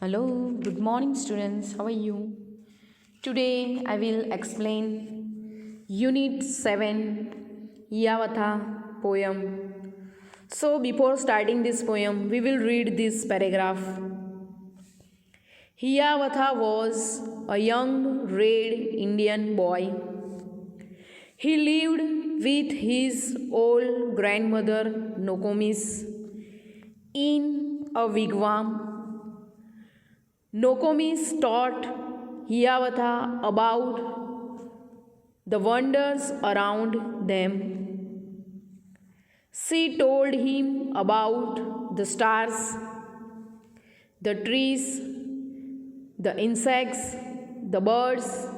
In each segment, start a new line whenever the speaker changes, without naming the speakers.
Hello, good morning, students. How are you? Today I will explain Unit 7 Yavatha poem. So, before starting this poem, we will read this paragraph. Hiyavatha was a young red Indian boy. He lived with his old grandmother Nokomis in a wigwam. Nokomis taught Hiyavatha about the wonders around them. She told him about the stars, the trees, the insects, the birds,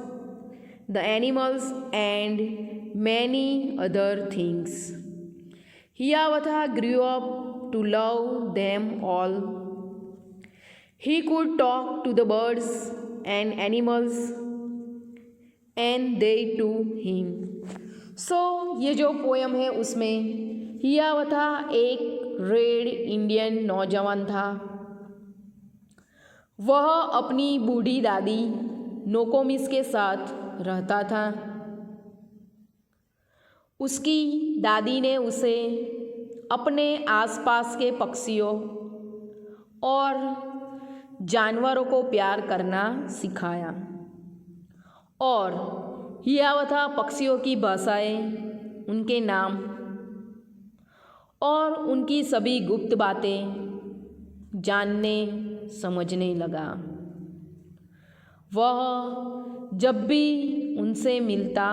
the animals, and many other things. Hiyavatha grew up to love them all. He could talk to the birds and animals and they to him. ये जो poem है उसमें हियावथा एक red Indian नौजवान था। वह अपनी बूढ़ी दादी नोकोमिस के साथ रहता था। उसकी दादी ने उसे अपने आसपास के पक्षियों और जानवरों को प्यार करना सिखाया और हियावथा पक्षियों की भाषाएं, उनके नाम और उनकी सभी गुप्त बातें जानने समझने लगा। वह जब भी उनसे मिलता,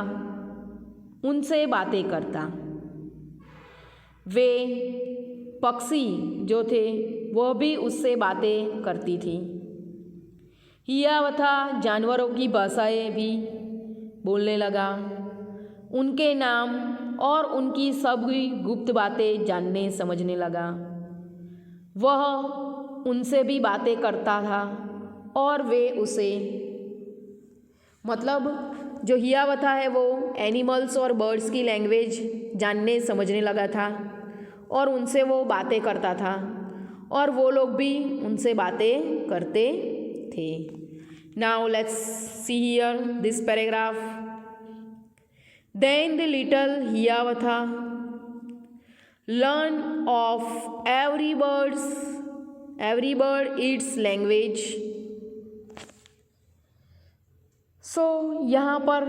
उनसे बातें करता। वे पक्षी जो थे वह भी उससे बातें करती थी। हियावथा जानवरों की भाषाएं भी बोलने लगा। उनके नाम और उनकी सभी गुप्त बातें जानने समझने लगा। वह उनसे भी बातें करता था और वे उसे जो हियावथा है वो एनिमल्स और बर्ड्स की लैंग्वेज जानने समझने लगा था और उनसे वो बातें करता था और वो लोग भी उनसे बातें करते थे। Now let's see here this paragraph. Then the little Hiawatha learn of every bird its language. यहाँ पर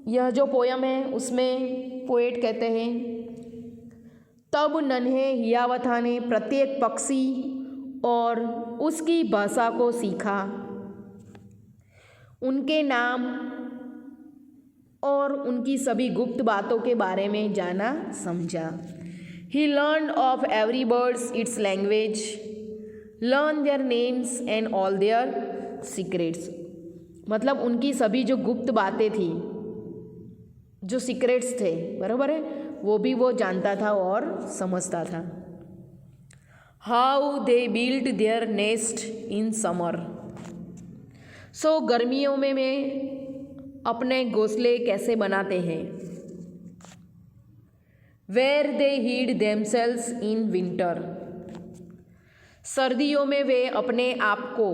यह जो पोयम है उसमें पोएट कहते हैं, तब नन्हे हियावथा ने प्रत्येक पक्षी और उसकी भाषा को सीखा, उनके नाम और उनकी सभी गुप्त बातों के बारे में जाना समझा। He learned of every birds its language, learn their names and all their secrets। मतलब उनकी सभी जो गुप्त बातें थी, जो सीक्रेट्स थे, बराबर है, वो भी वो जानता था और समझता था। How they built their nest in summer. गर्मियों में अपने घोंसले कैसे बनाते हैं। Where they hid themselves in winter. सर्दियों में वे अपने आप को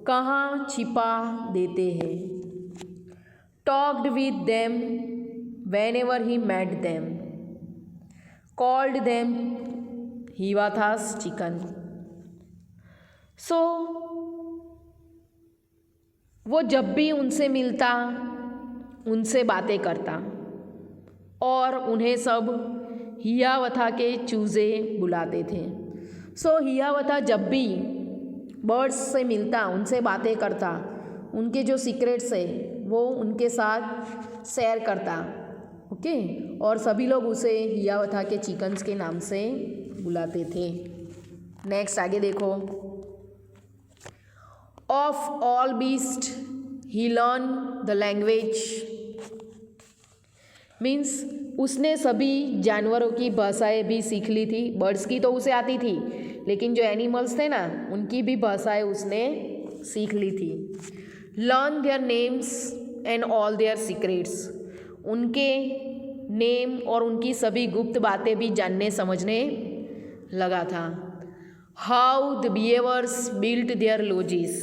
कहाँ छिपा देते हैं। Talked with them whenever he met them, called them Hiyavatha's chicken। वो जब भी उनसे मिलता, उनसे बातें करता और उन्हें सब हियावथा के चूजे बुलाते थे। हियावथा जब भी बर्ड्स से मिलता, उनसे बातें करता, उनके जो सीक्रेट्स है वो उनके साथ शेयर करता, ओके। और सभी लोग उसे हियावथा के चिकन्स के नाम से बुलाते थे। नेक्स्ट आगे देखो। Of all beast he learn the language. Means उसने सभी जानवरों की भाषाएं भी सीख ली थी। बर्ड्स की तो उसे आती थी, लेकिन जो एनिमल्स थे ना, उनकी भी भाषाएं उसने सीख ली थी। Learn their names and all their secrets. उनके नेम और उनकी सभी गुप्त बातें भी जानने समझने लगा था। How the beavers built their lodges,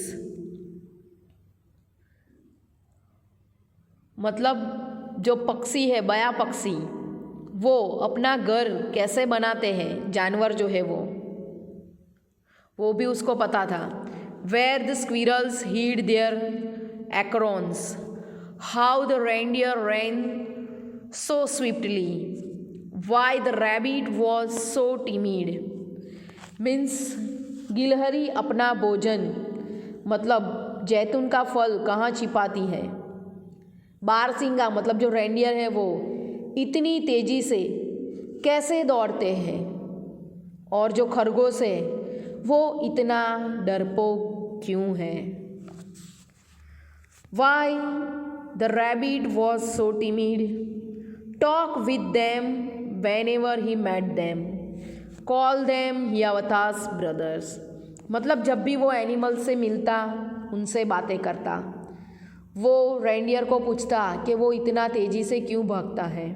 मतलब जो पक्षी है, बया पक्षी, वो अपना घर कैसे बनाते हैं, जानवर जो है वो भी उसको पता था। Where the squirrels hid their acorns, how the reindeer ran so swiftly, why the rabbit was so timid। Means गिलहरी अपना भोजन, मतलब जैतून का फल कहाँ छिपाती है। बारहसिंगा मतलब जो रेंडियर है वो इतनी तेजी से कैसे दौड़ते हैं, और जो खरगोश है वो इतना डरपोक क्यों है। Why the rabbit was so timid, talk with them whenever he met them, call them Hiawatha's brothers। मतलब जब भी वो एनिमल से मिलता, उनसे बातें करता, वो रेंडियर को पूछता कि वो इतना तेज़ी से क्यों भागता है,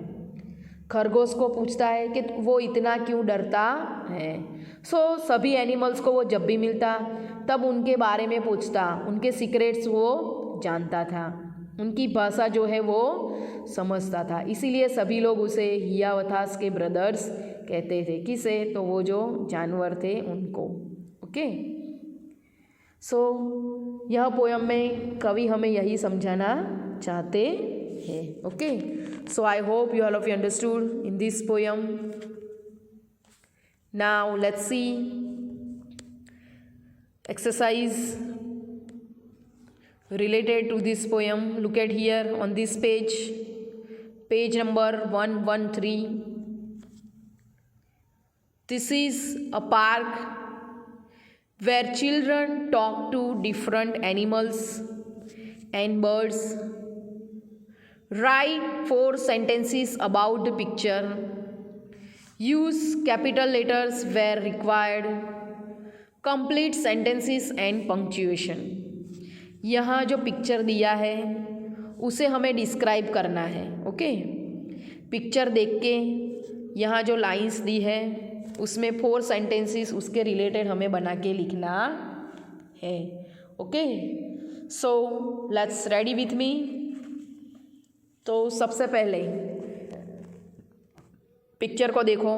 खरगोश को पूछता है कि वो इतना क्यों डरता है। सभी एनिमल्स को वो जब भी मिलता तब उनके बारे में पूछता, उनके सीक्रेट्स वो जानता था, उनकी भाषा जो है वो समझता था। इसीलिए सभी लोग उसे हियावथास के ब्रदर्स कहते थे। किसे? तो वो जो जानवर थे उनको। ओके, यह पोयम में कवि हमें यही समझाना चाहते हैं। Okay, I hope you all of you understood in this poem. Now let's see exercise related to this poem. Look at here on this page, page number 113. This is a park where children talk to different animals and birds. Write 4 sentences about the picture. Use capital letters where required. Complete sentences and punctuation. यहाँ जो picture दिया है उसे हमें describe करना है। Okay, picture देख के यहाँ जो लाइंस दी है उसमें 4 सेंटेंसेस उसके रिलेटेड हमें बना के लिखना है। Okay, let's ready with me. तो सबसे पहले पिक्चर को देखो,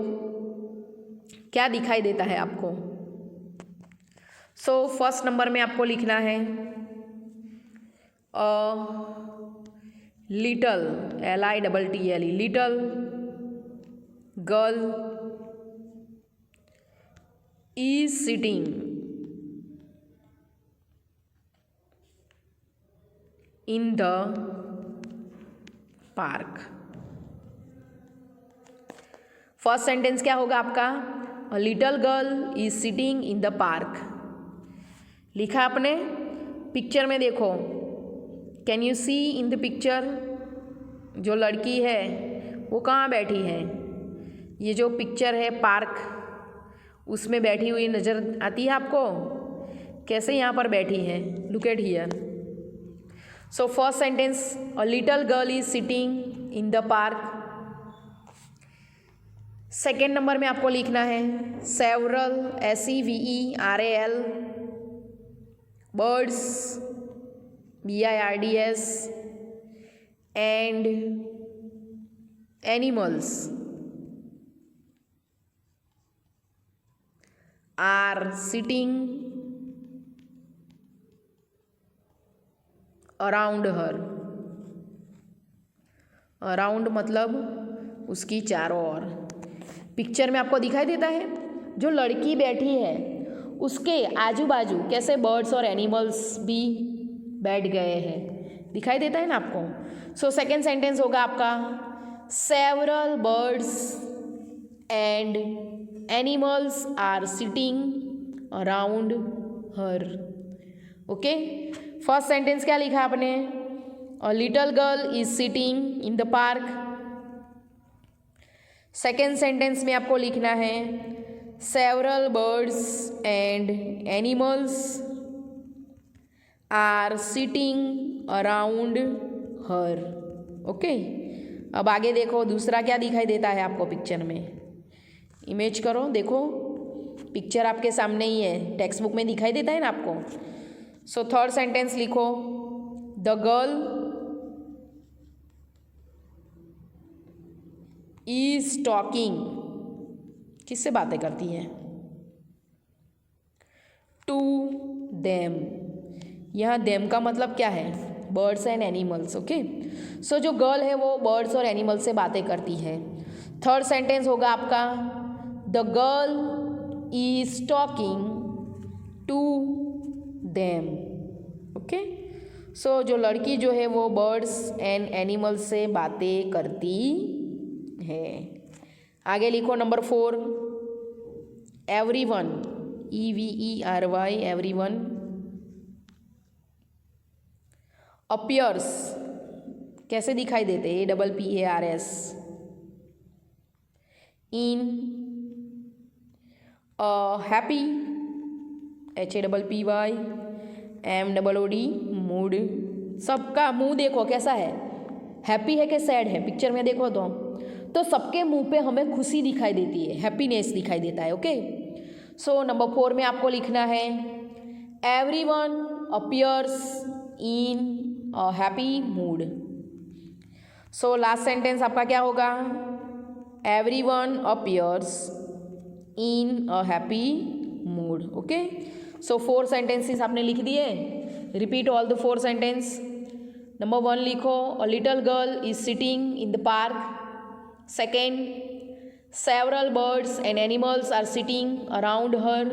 क्या दिखाई देता है आपको। फर्स्ट नंबर में आपको लिखना है little, LITTLE, little girl is sitting in the park। First sentence क्या होगा आपका? A little girl is sitting in the park. लिखा आपने। पिक्चर में देखो, can you see in the picture, जो लड़की है वो कहाँ बैठी है? ये जो पिक्चर है पार्क, उसमें बैठी हुई नज़र आती है आपको? कैसे यहाँ पर बैठी है? Look at here. First sentence, a little girl is sitting in the park. Second number में आपको लिखना है several, SEVERAL, birds, BIRDS, and animals are sitting around her. Around मतलब उसकी चारों ओर। पिक्चर में आपको दिखाई देता है जो लड़की बैठी है उसके आजू बाजू कैसे बर्ड्स और एनिमल्स भी बैठ गए हैं, दिखाई देता है ना आपको। सेकेंड सेंटेंस होगा आपका several birds and animals are sitting around her. Okay, first sentence क्या लिखा आपने? A little girl is sitting in the park. Second sentence में आपको लिखना है several birds and animals are sitting around her. Okay, अब आगे देखो दूसरा क्या दिखाई देता है आपको पिक्चर में। इमेज करो, देखो पिक्चर आपके सामने ही है, टेक्स्ट बुक में दिखाई देता है ना आपको। सो थर्ड सेंटेंस लिखो, द गर्ल इज टॉकिंग, किससे बातें करती है? To them. यहाँ देम का मतलब क्या है? Birds and animals. Okay, so जो गर्ल है वो बर्ड्स और एनिमल्स से बातें करती है। थर्ड सेंटेंस होगा आपका, the girl is talking to them. Okay, so जो लड़की जो है वो बर्ड्स एंड एनिमल्स से बातें करती है। आगे लिखो number 4, everyone, EVERY, everyone appears, कैसे दिखाई देते? APPARS, इन हैप्पी, HAPPY, MOOD, मूड। सबका मुंह देखो कैसा है, हैप्पी है कि सैड है? पिक्चर में देखो तो सबके मुंह पे हमें खुशी दिखाई देती है, हैप्पीनेस दिखाई देता है। ओके, सो नंबर 4 में आपको लिखना है, everyone appears in a happy mood. So last sentence आपका क्या होगा? Everyone appears in a happy mood. Okay, so 4 sentences आपने लिख दिए। Repeat all the 4 sentence. Number 1 लिखो, अ little girl is sitting in the park. Second, several birds and animals are sitting around her.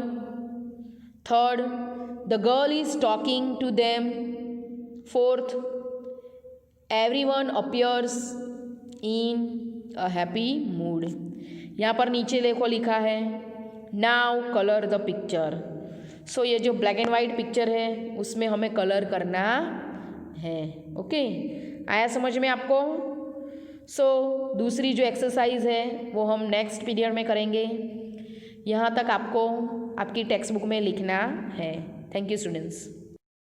Third, the girl is talking to them. Fourth, everyone appears in a happy mood. यहाँ पर नीचे देखो लिखा है, now color the picture. सो ये जो black and white picture है उसमें हमें कलर करना है। ओके, आया समझ में आपको? सो दूसरी जो एक्सरसाइज है वो हम नेक्स्ट पीरियड में करेंगे। यहाँ तक आपको आपकी टेक्स्ट बुक में लिखना है। Thank you students.